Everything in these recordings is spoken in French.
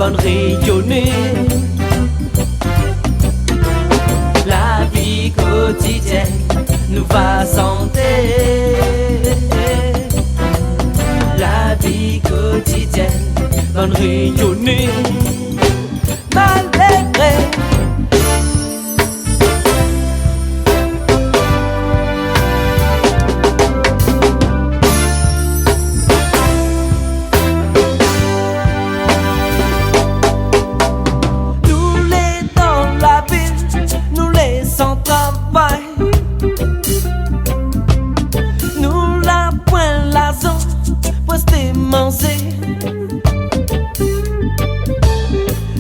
bonne rayonnée. La vie quotidienne nous va santé. La vie quotidienne, bonne rayonnée. Malgré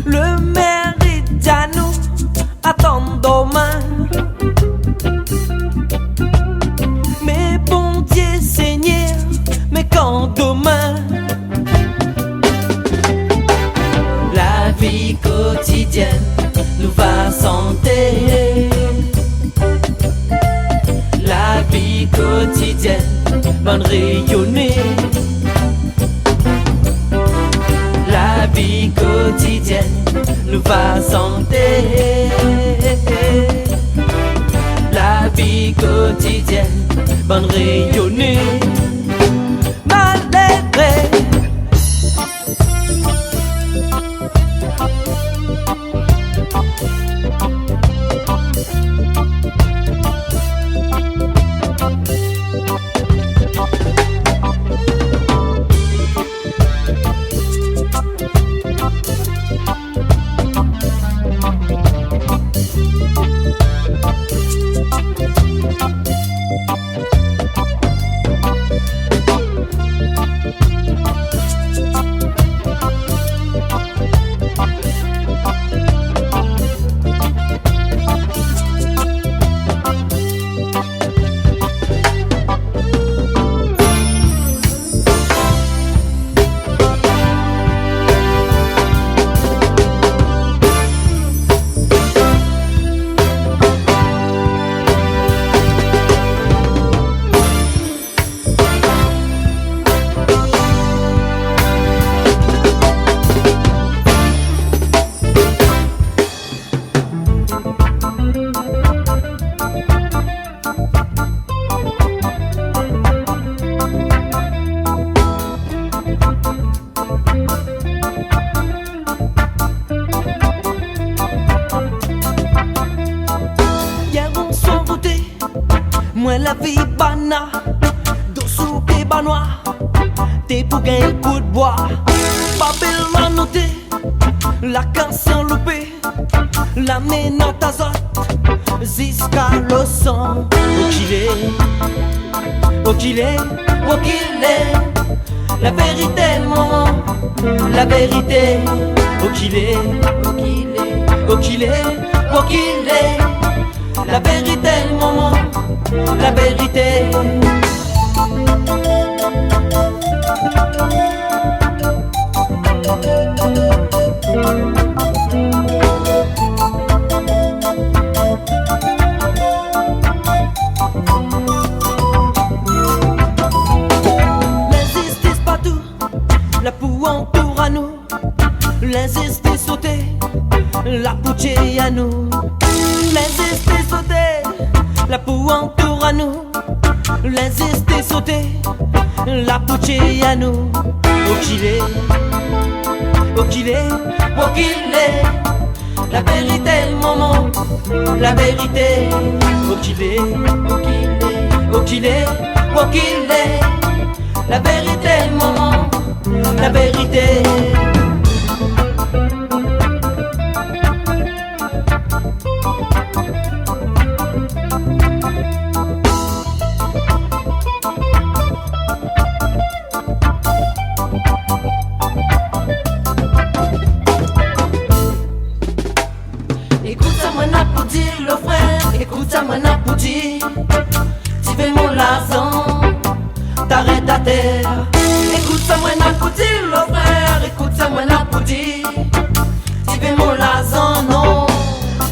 le méridien nous attend demain. Mais bon Dieu Seigneur, mais quand demain? La vie quotidienne nous va santé. La vie quotidienne, bonne rayonnée. La vie quotidienne nous va santé. La vie quotidienne, bonne rayonnée. Malgré moi la vie bana, dessous des banois, t'es pour gagner le coup de bois. Babylone noté, la canson loupée, la ménante azote, jusqu'à le sang. Au qu'il est, la vérité maman, la vérité. Au qu'il est, la vérité maman, la vérité. L'injustice partout, la poux entoure à nous. L'injustice sauter, la pouche à nous. L'injustice sauter, la poux entoure à nous. L'injustice sauter, la pouche à nous. Au qu'il est, la vérité maman, la vérité. Au qu'il est, la vérité maman, la vérité. Écoute ça moi n'a pour dire le frère, écoute ça moi n'a pour dire. Tu fais mon l'argent, t'arrêtes à terre. Écoute ça moi n'a pour dire le frère, écoute ça moi n'a pour dire. Tu fais mon l'argent, non,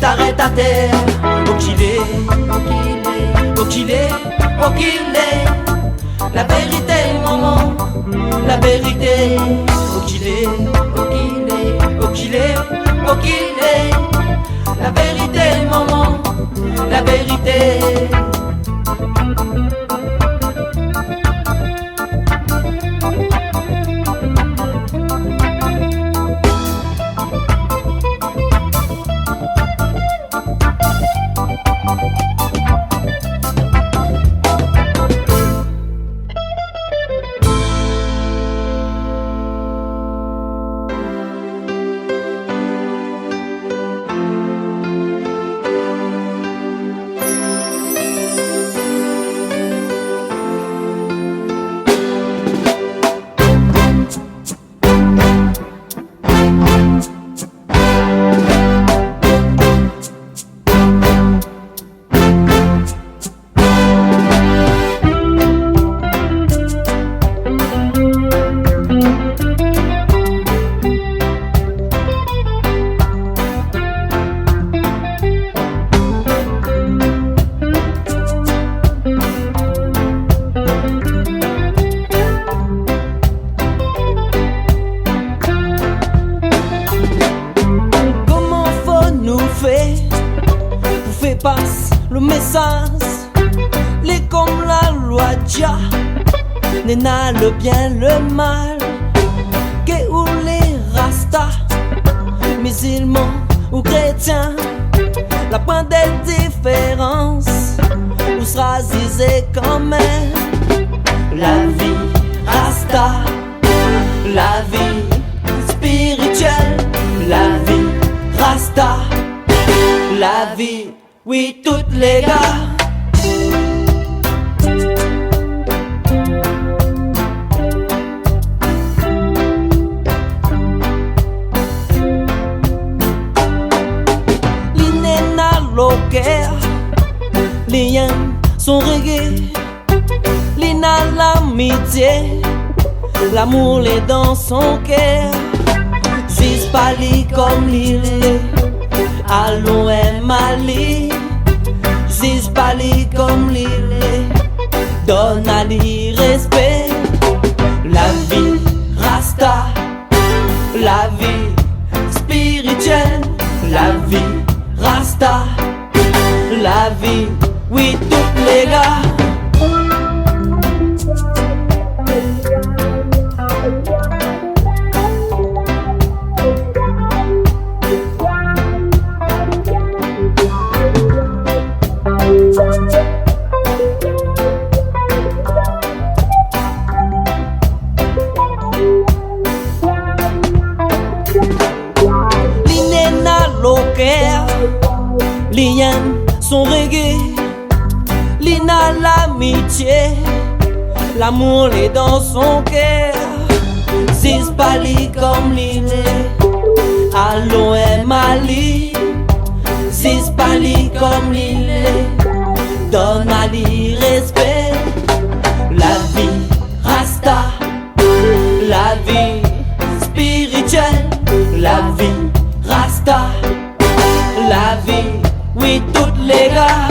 t'arrêtes à terre. Au qu'il est, la vérité maman, la vérité. Au qu'il est, oh qu'il est, la vérité maman, la vérité. Passe le message, les comme la loi Dja, Nena le bien le mal, que ou les rastas, musulmans ou chrétiens, la pointe des différences, ou sera zizé quand même. La vie rasta, la vie spirituelle, la vie rasta, la vie. Oui, toutes les gars. L'inena loquer, liens sont reggae, l'ina l'amitié, l'amour est dans son cœur. Zis pali comme l'île. Allons et Mali, Ziz pali comme l'île, donne à lui respect. La vie rasta, la vie spirituelle, la vie rasta, la vie, oui toutes les gars. Liens sont reggae, l'ina l'amitié, l'amour est dans son cœur. Zis pali comme l'île, allons et Mali. Zis pali comme l'île, donne à lui respect. La vie rasta, la vie spirituelle, la vie rasta, la vie. Oui, toutes les gars.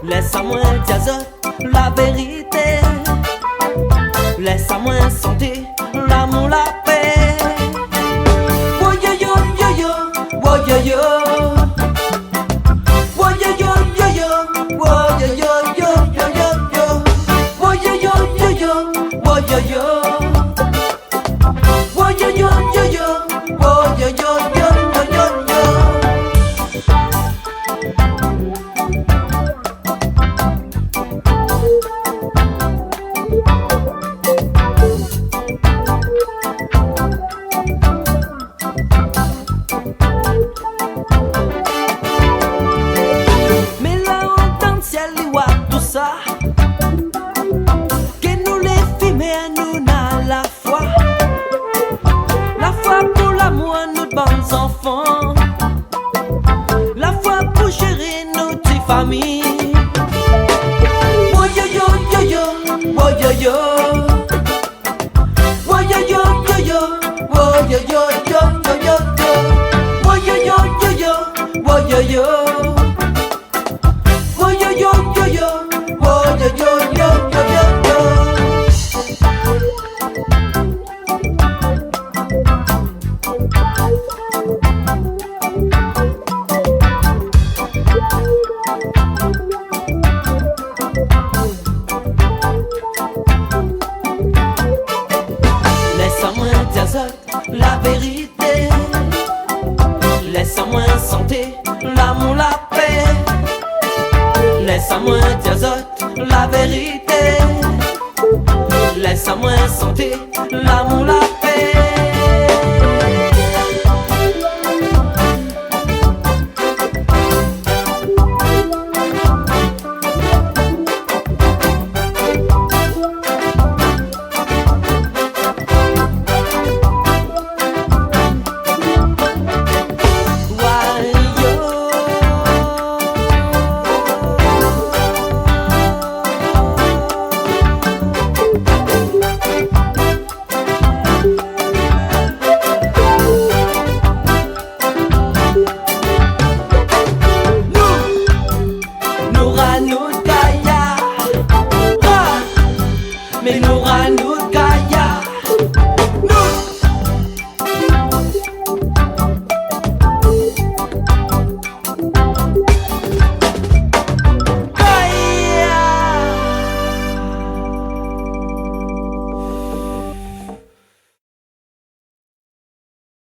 Laisse-moi diazote la vérité, laisse-moi santé, l'amour, la paix. Oh yo yo yo yo, oh yo yo, oh yo yo yo yo, oh yo yo yo yo yo yo, oh yo yo yo yo, oh yo yo, oh yo yo yo yo, oh yo yo yo yo yo yo. Que nous les filmer, nous n'a la foi pour l'amour, nous de bons enfants, la foi pour gérer nos petites familles. Oh yo yo yo yo, oh yo yo, oh yo yo yo yo, oh yo yo yo yo yo yo, oh yo yo yo yo, oh yo yo. Oh yo yo yo yo, oh yo yo yo yo yo yo. Laisse-moi diazote la vérité, laisse-moi santé, l'amour, la paix. Laisse-moi diazote la vérité, laisse-moi santé, l'amour, la paix.